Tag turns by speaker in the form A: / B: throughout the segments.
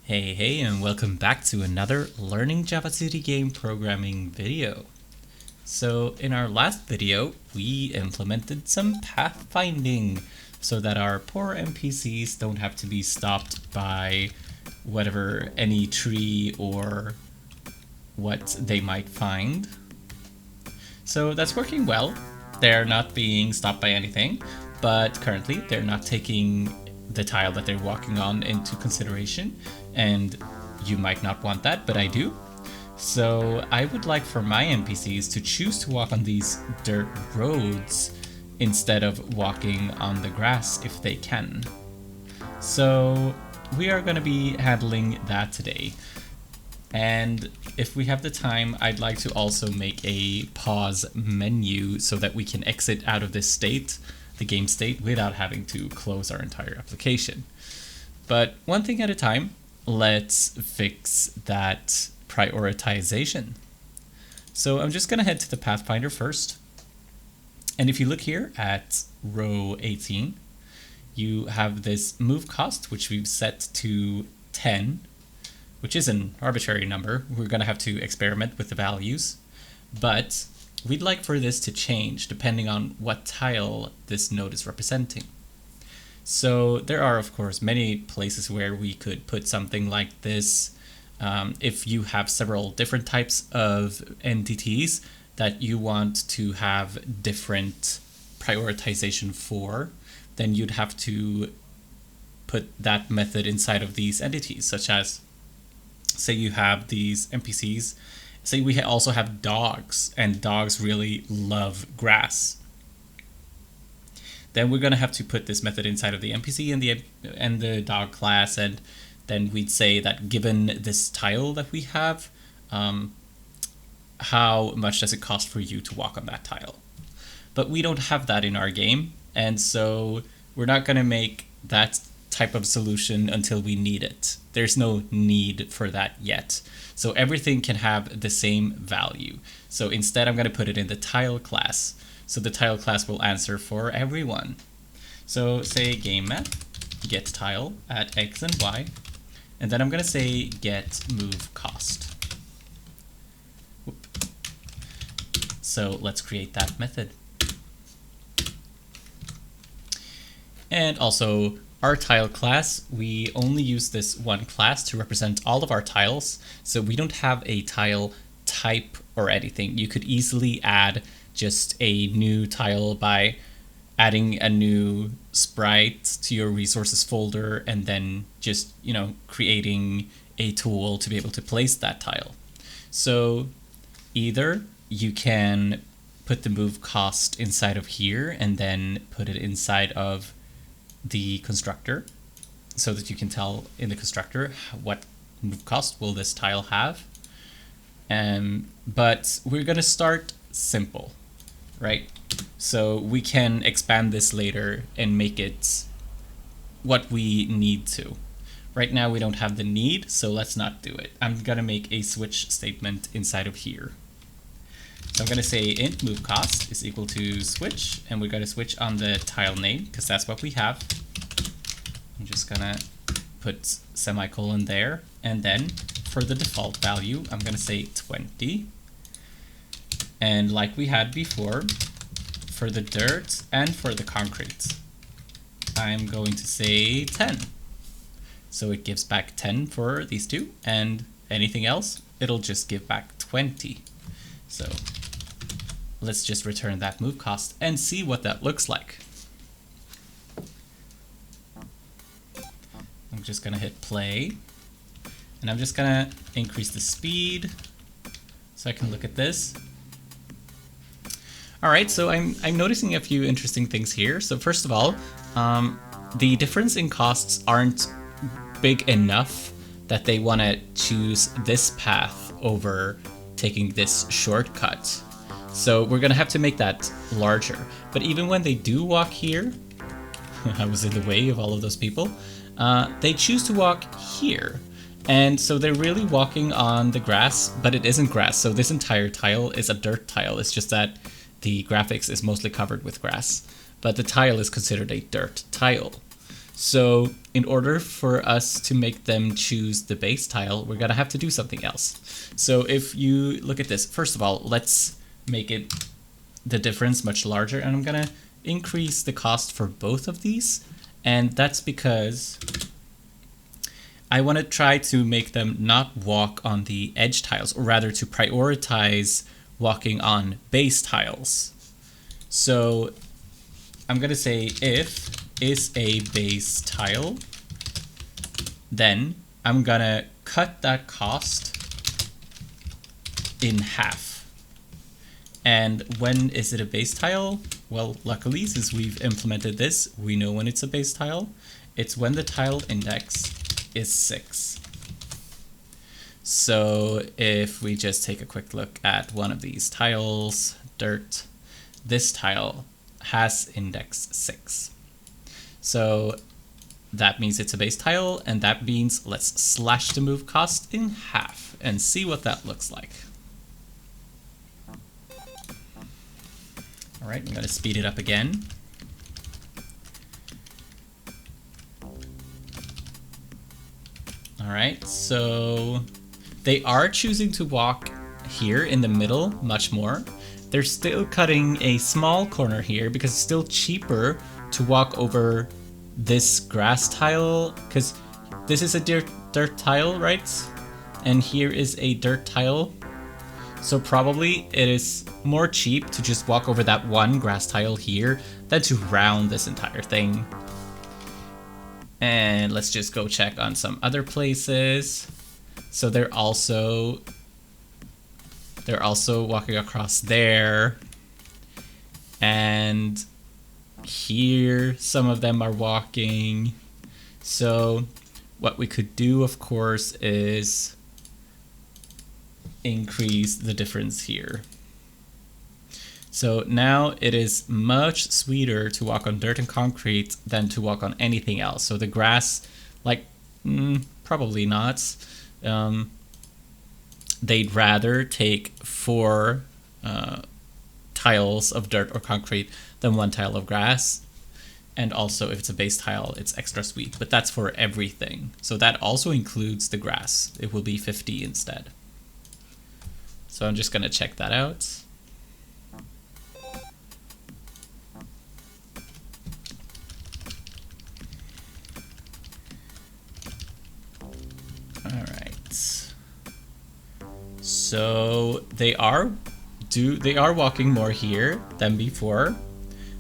A: Hey, and welcome back to another Learning Java City game programming video. So in our last video, we implemented some pathfinding so that our poor NPCs don't have to be stopped by any tree or what they might find. So that's working well. They're not being stopped by anything, but currently they're not taking the tile that they're walking on into consideration, and you might not want that, but I do. So I would like for my NPCs to choose to walk on these dirt roads instead of walking on the grass if they can. So we are going to be handling that today. And if we have the time, I'd like to also make a pause menu so that we can exit out of this state, the game state, without having to close our entire application. But one thing at a time, let's fix that prioritization. So I'm just going to head to the Pathfinder first. And if you look here at row 18, you have this move cost, which we've set to 10, which is an arbitrary number. We're going to have to experiment with the values. But we'd like for this to change depending on what tile this node is representing. So there are, of course, many places where we could put something like this. If you have several different types of entities that you want to have different prioritization for, then you'd have to put that method inside of these entities, such as, say you have these NPCs. Say we also have dogs, and dogs really love grass. Then we're going to have to put this method inside of the NPC and the dog class, and then we'd say that given this tile that we have, how much does it cost for you to walk on that tile? But we don't have that in our game, and so we're not going to make that type of solution until we need it. There's no need for that yet. So everything can have the same value. So instead I'm going to put it in the tile class. So the tile class will answer for everyone. So say GameMath, get tile at X and Y, and then I'm going to say get move cost. Whoop. So let's create that method. And also, our tile class, we only use this one class to represent all of our tiles, so we don't have a tile type or anything. You could easily add just a new tile by adding a new sprite to your resources folder and then just, creating a tool to be able to place that tile. So either you can put the move cost inside of here and then put it inside of the constructor so that you can tell in the constructor what move cost will this tile have. But we're going to start simple, right? So we can expand this later and make it what we need to. Right now we don't have the need, so let's not do it. I'm going to make a switch statement inside of here. So I'm going to say int move cost is equal to switch, and we're going to switch on the tile name because that's what we have. I'm just going to put semicolon there, and then for the default value, I'm going to say 20. And like we had before, for the dirt and for the concrete, I'm going to say 10. So it gives back 10 for these two, and anything else, it'll just give back 20. So let's just return that move cost and see what that looks like. I'm just going to hit play, and I'm just going to increase the speed so I can look at this. All right, so I'm noticing a few interesting things here. So first of all, the difference in costs aren't big enough that they want to choose this path over taking this shortcut. So we're going to have to make that larger. But even when they do walk here, I was in the way of all of those people, they choose to walk here. And so they're really walking on the grass, but it isn't grass. So this entire tile is a dirt tile. It's just that the graphics is mostly covered with grass, but the tile is considered a dirt tile. So in order for us to make them choose the base tile, we're gonna have to do something else. So if you look at this, first of all, let's make it the difference much larger, and I'm gonna increase the cost for both of these. And that's because I want to try to make them not walk on the edge tiles, or rather to prioritize walking on base tiles. So I'm going to say if is a base tile, then I'm going to cut that cost in half. And when is it a base tile? Well, luckily, since we've implemented this, we know when it's a base tile. It's when the tile index is 6. So if we just take a quick look at one of these tiles, dirt, this tile has index 6. So that means it's a base tile, and that means let's slash the move cost in half and see what that looks like. All right, I'm going to speed it up again. All right, so they are choosing to walk here in the middle much more. They're still cutting a small corner here because it's still cheaper to walk over this grass tile, because this is a dirt tile, right? And here is a dirt tile. So probably it is more cheap to just walk over that one grass tile here than to round this entire thing. And let's just go check on some other places. So they're also walking across there. And here some of them are walking. So what we could do, of course, is increase the difference here. So now it is much sweeter to walk on dirt and concrete than to walk on anything else. So the grass, like, probably not. They'd rather take 4 tiles of dirt or concrete than 1 tile of grass. And also, if it's a base tile, it's extra sweet. But that's for everything. So that also includes the grass. It will be 50 instead. So I'm just going to check that out. So they are walking more here than before.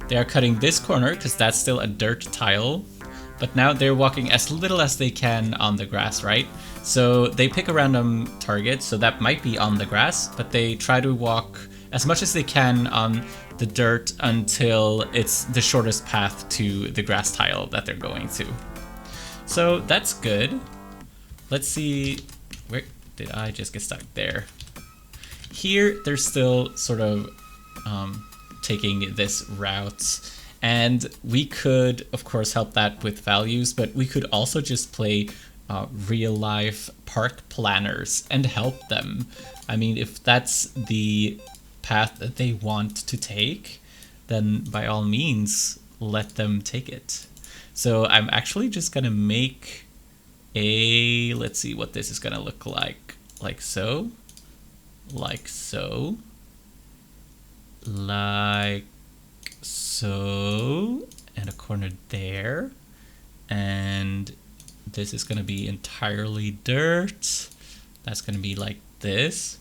A: They are cutting this corner because that's still a dirt tile, but now they're walking as little as they can on the grass, right? So they pick a random target, so that might be on the grass, but they try to walk as much as they can on the dirt until it's the shortest path to the grass tile that they're going to. So that's good. Let's see, where did I just get stuck? There. Here, they're still sort of taking this route, and we could, of course, help that with values, but we could also just play real-life park planners and help them. I mean, if that's the path that they want to take, then by all means, let them take it. So I'm actually just gonna make a, let's see what this is gonna look like so, like so, like so, and a corner there, and this is gonna be entirely dirt. That's gonna be like this.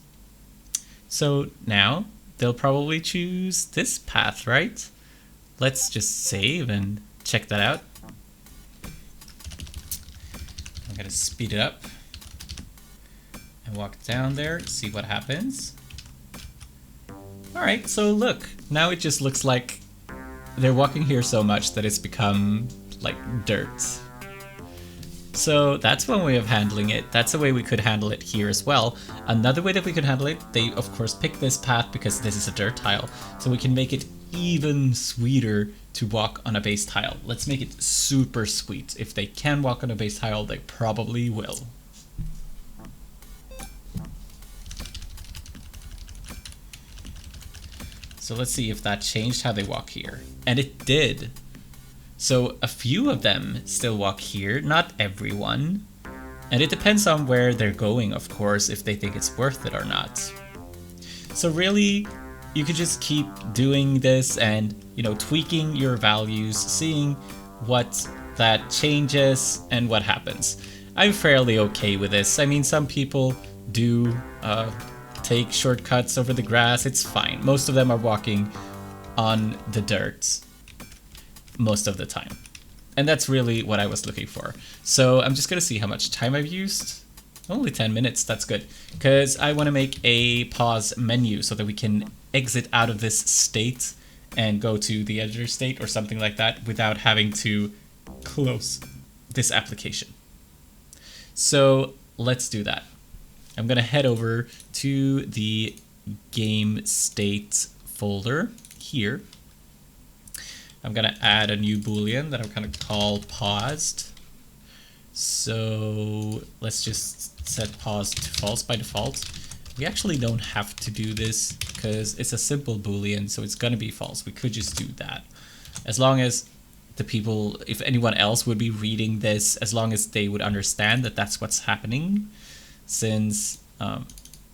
A: So now they'll probably choose this path, right? Let's just save and check that out. I'm gonna speed it up and walk down there, see what happens. Alright, so look, now it just looks like they're walking here so much that it's become like dirt. So that's one way of handling it. That's a way we could handle it here as well. Another way that we could handle it, they of course pick this path because this is a dirt tile, so we can make it even sweeter to walk on a base tile. Let's make it super sweet. If they can walk on a base tile, they probably will. So let's see if that changed how they walk here. And it did. So a few of them still walk here, not everyone. And it depends on where they're going, of course, if they think it's worth it or not. So really, you could just keep doing this and, tweaking your values, seeing what that changes and what happens. I'm fairly okay with this. I mean, some people do take shortcuts over the grass. It's fine. Most of them are walking on the dirt most of the time. And that's really what I was looking for. So I'm just going to see how much time I've used. Only 10 minutes, that's good. Because I want to make a pause menu so that we can exit out of this state and go to the editor state or something like that without having to close this application. So let's do that. I'm going to head over to the game state folder here. I'm going to add a new boolean that I'm going to call paused. So let's just set pause to false by default. We actually don't have to do this because it's a simple boolean, so it's going to be false. We could just do that. As long as the people, if anyone else would be reading this, as long as they would understand that that's what's happening, since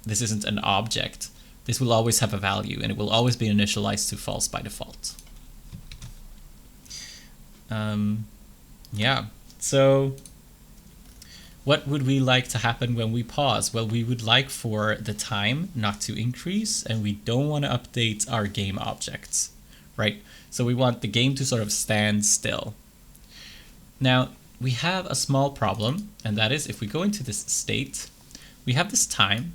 A: this isn't an object, this will always have a value and it will always be initialized to false by default. Yeah, so what would we like to happen when we pause? Well, we would like for the time not to increase, and we don't want to update our game objects, right? So we want the game to sort of stand still. Now, we have a small problem, and that is if we go into this state, we have this time,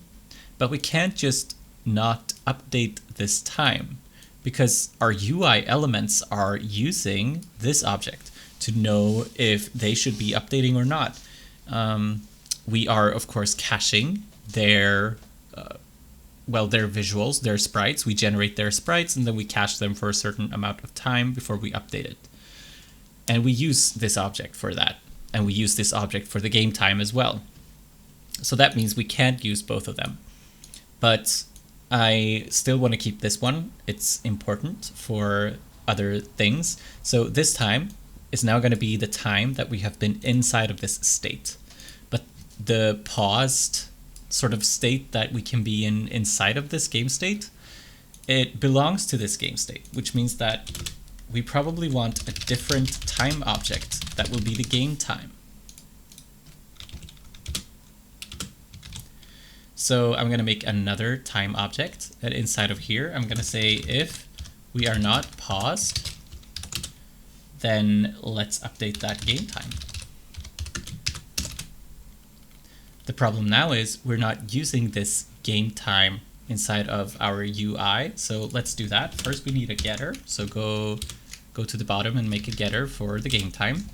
A: but we can't just not update this time because our UI elements are using this object to know if they should be updating or not. We are, of course, caching their visuals, their sprites. We generate their sprites and then we cache them for a certain amount of time before we update it. And we use this object for that. And we use this object for the game time as well. So that means we can't use both of them. But I still want to keep this one. It's important for other things. So this time is now going to be the time that we have been inside of this state. But the paused sort of state that we can be in inside of this game state, it belongs to this game state, which means that we probably want a different time object that will be the game time. So I'm going to make another time object, and inside of here I'm going to say if we are not paused, then let's update that game time. The problem now is we're not using this game time inside of our UI, so let's do that. First we need a getter, so go to the bottom and make a getter for the game time.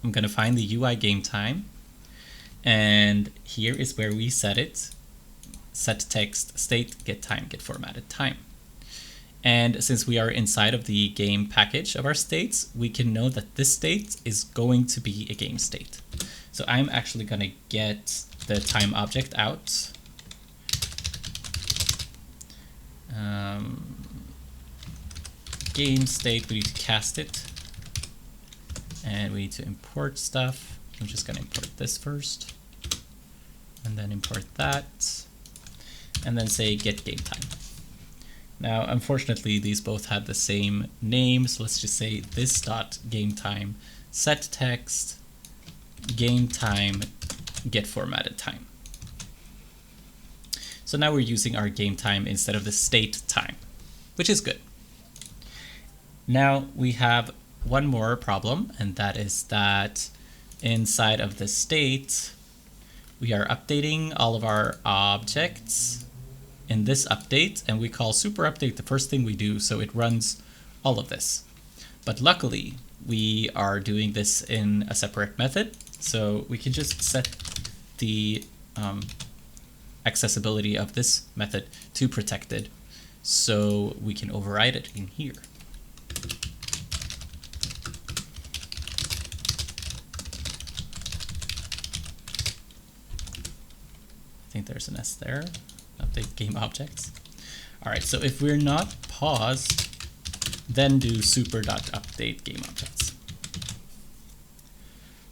A: I'm going to find the UI game time, and here is where we set it. Set text state get time get formatted time. And since we are inside of the game package of our states, we can know that this state is going to be a game state. So I'm actually going to get the time object out. Game state, we need to cast it. And we need to import stuff. I'm just going to import this first. And then import that. And then say get game time. Now, unfortunately, these both had the same name, so let's just say this dot game time set text game time get formatted time. So now we're using our game time instead of the state time, which is good. Now we have one more problem, and that is that inside of the state, we are updating all of our objects in this update, and we call super update the first thing we do, so it runs all of this. But luckily, we are doing this in a separate method, so we can just set the accessibility of this method to protected, so we can override it in here. I think there's an S there. Update game objects. All right, so if we're not paused, then do super.update game objects.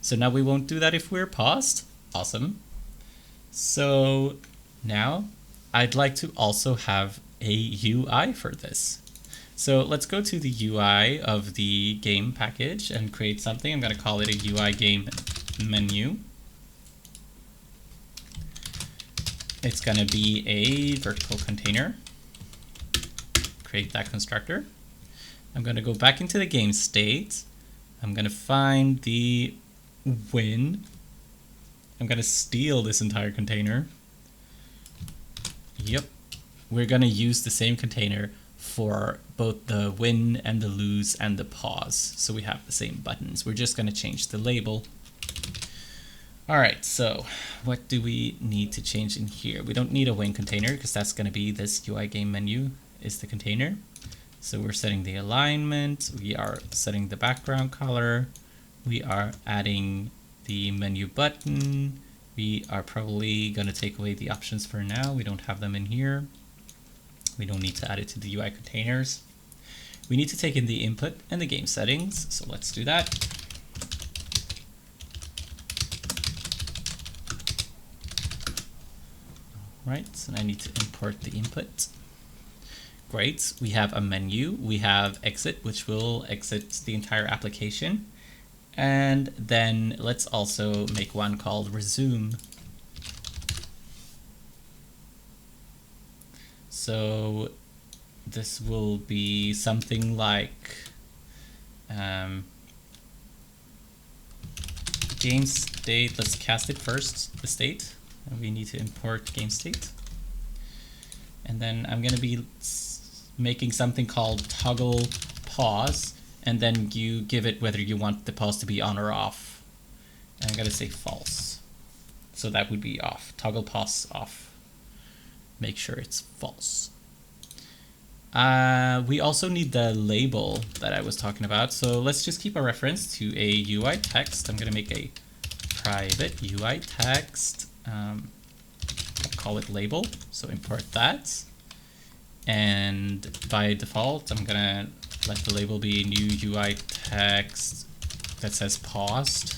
A: So now we won't do that if we're paused. Awesome. So now I'd like to also have a UI for this. So let's go to the UI of the game package and create something. I'm going to call it a UI game menu. It's going to be a vertical container. Create that constructor. I'm going to go back into the game state. I'm going to find the win. I'm going to steal this entire container. Yep. We're going to use the same container for both the win and the lose and the pause. So we have the same buttons. We're just going to change the label. All right, so what do we need to change in here? We don't need a win container because that's going to be this UI game menu is the container. So we're setting the alignment. We are setting the background color. We are adding the menu button. We are probably going to take away the options for now. We don't have them in here. We don't need to add it to the UI containers. We need to take in the input and the game settings. So let's do that. All right, and I need to import the input. Great, we have a menu. We have exit, which will exit the entire application. And then let's also make one called resume. So this will be something like game state. Let's cast it first, the state. And we need to import game state. And then I'm going to be making something called toggle pause. And then you give it whether you want the pause to be on or off. And I'm going to say false. So that would be off. Toggle pause off. Make sure it's false. We also need the label that I was talking about. So let's just keep a reference to a UI text. I'm going to make a private UI text. I'll call it label. So import that. And by default, I'm going to let the label be new UI text that says paused.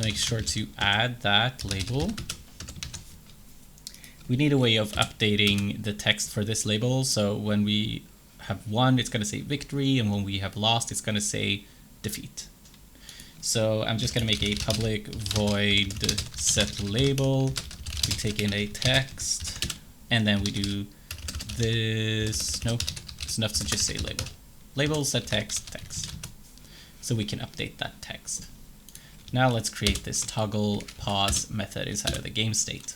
A: Make sure to add that label. We need a way of updating the text for this label. So when we have won, it's going to say victory. And when we have lost, it's going to say defeat. So I'm just going to make a public void set label. We take in a text. And then we do this. No, it's enough to just say label. Label set text, text. So we can update that text. Now let's create this toggle pause method inside of the game state.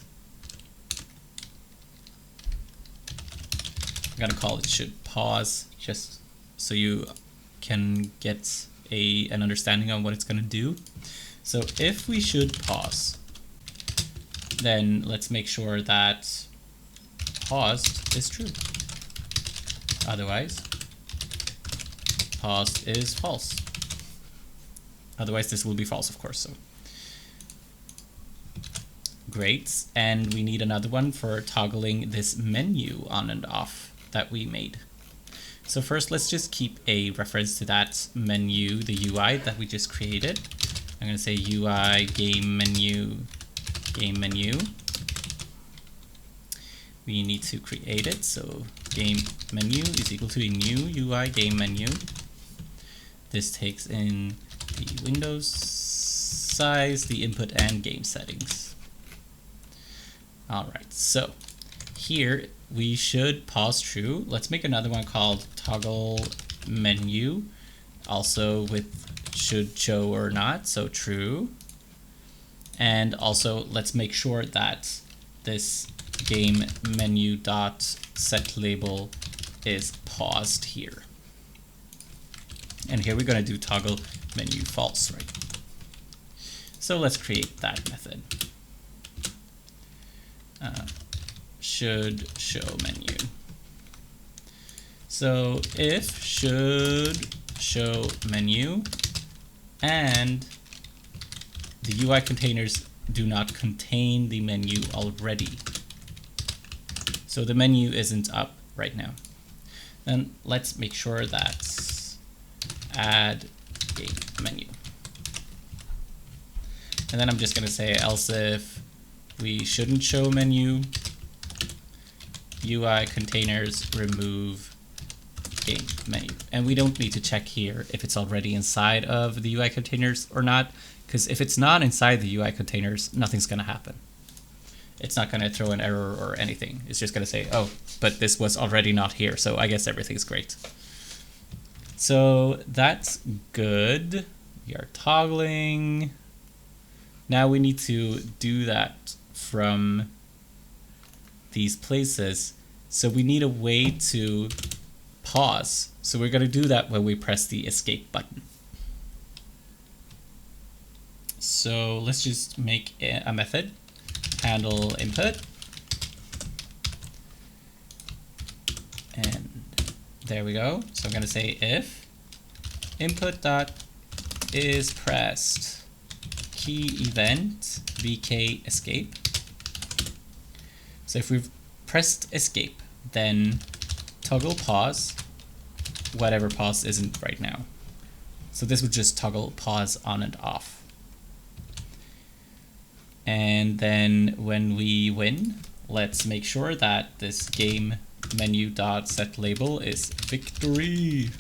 A: I'm gonna call it should pause just so you can get an understanding on what it's gonna do. So if we should pause, then let's make sure that paused is true. Otherwise, paused is false. Otherwise, this will be false, of course. So great, and we need another one for toggling this menu on and off that we made. So first, let's just keep a reference to that menu, the UI that we just created. I'm going to say UI game menu, game menu. We need to create it. So game menu is equal to a new UI game menu. This takes in the Windows size, the input, and game settings. All right, so here we should pause true. Let's make another one called toggle menu, also with should show or not, so true. And also let's make sure that this game menu dot set label is paused here. And here we're going to do toggle menu false, right? So let's create that method. Should show menu. So if should show menu and the UI containers do not contain the menu already. So the menu isn't up right now. Then let's make sure that's add game menu. And then I'm just going to say else if we shouldn't show menu, UI containers remove game menu. And we don't need to check here if it's already inside of the UI containers or not, because if it's not inside the UI containers, nothing's going to happen. It's not going to throw an error or anything. It's just going to say, oh, but this was already not here, so I guess everything's great. So that's good. We are toggling. Now we need to do that from these places. So we need a way to pause. So we're going to do that when we press the escape button. So let's just make a method, handle input, and there we go. So I'm going to say if input dot is pressed key event vk escape. So if we've pressed escape, then toggle pause, whatever pause isn't right now. So this would just toggle pause on and off. And then when we win, let's make sure that this game menu dot set label is victory.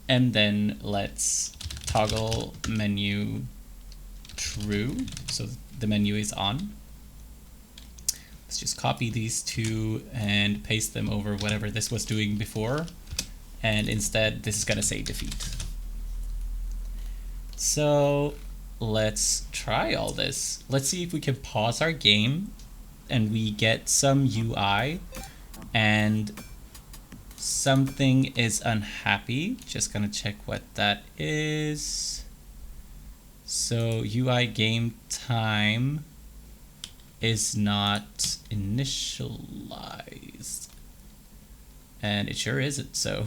A: And then let's toggle menu true, so the menu is on. Let's just copy these two and paste them over whatever this was doing before. And instead, this is going to say defeat. So let's try all this. Let's see if we can pause our game and we get some UI and something is unhappy. Just gonna check what that is. So UI game time is not initialized. And it sure isn't, so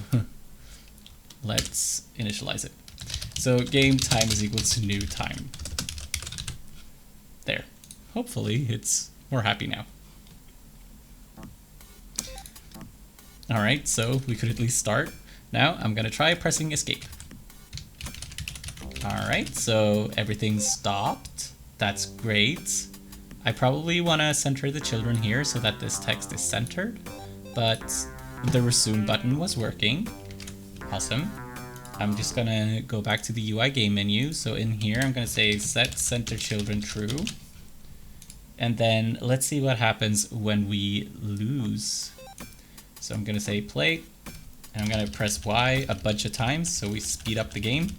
A: let's initialize it. So game time is equal to new time. There. Hopefully it's more happy now. Alright, so we could at least start. Now I'm gonna try pressing escape. Alright, so everything's stopped. That's great. I probably want to center the children here so that this text is centered, but the resume button was working. Awesome. I'm just gonna go back to the UI game menu. So in here, I'm gonna say set center children true. And then let's see what happens when we lose. So I'm gonna say play, and I'm gonna press Y a bunch of times so we speed up the game.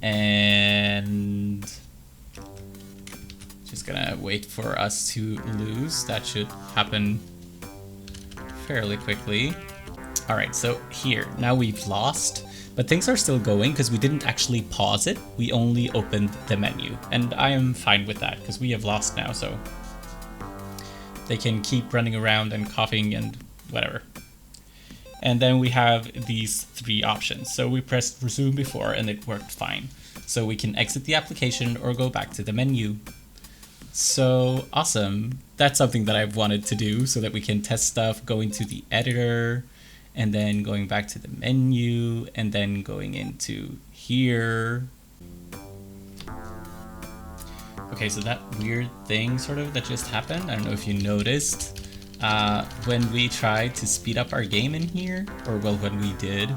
A: And just gonna wait for us to lose. That should happen fairly quickly. All right, so here, now we've lost, but things are still going because we didn't actually pause it. We only opened the menu, and I am fine with that because we have lost now, so they can keep running around and coughing and whatever. And then we have these three options. So we pressed resume before and it worked fine. So we can exit the application or go back to the menu. So awesome. That's something that I've wanted to do so that we can test stuff going to the editor and then going back to the menu and then going into here. Okay, so that weird thing sort of that just happened, I don't know if you noticed, when we tried to speed up our game in here, or well, when we did.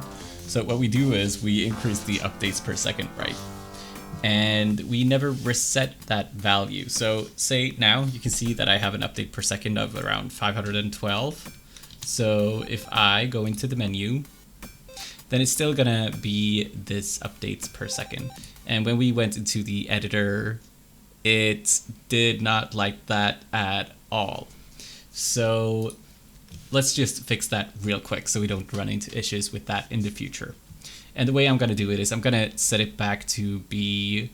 A: So what we do is we increase the updates per second, right? And we never reset that value. So say now you can see that I have an update per second of around 512. So if I go into the menu, then it's still gonna be this updates per second. And when we went into the editor, it did not like that at all. So let's just fix that real quick so we don't run into issues with that in the future. And the way I'm going to do it is I'm going to set it back to be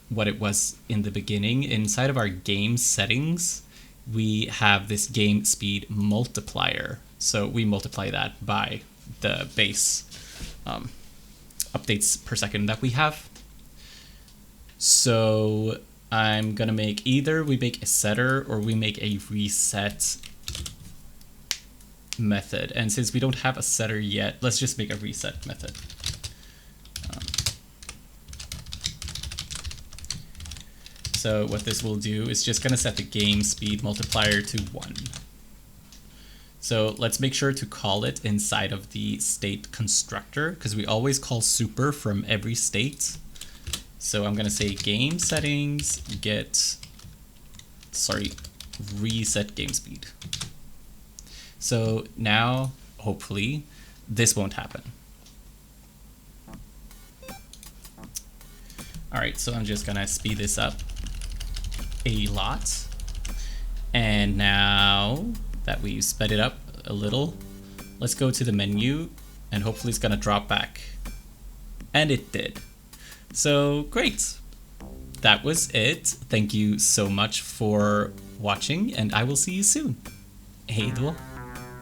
A: what it was in the beginning. Inside of our game settings, we have this game speed multiplier. So we multiply that by the base updates per second that we have. So I'm going to make either we make a setter or we make a reset method. And since we don't have a setter yet, let's just make a reset method. So what this will do is just gonna set the game speed multiplier to 1. So let's make sure to call it inside of the state constructor, because we always call super from every state. So I'm gonna say game settings reset game speed. So now, hopefully, this won't happen. All right, so I'm just gonna speed this up a lot. And now that we've sped it up a little, let's go to the menu and hopefully it's gonna drop back. And it did. So great. That was it. Thank you so much for watching and I will see you soon. Hej då.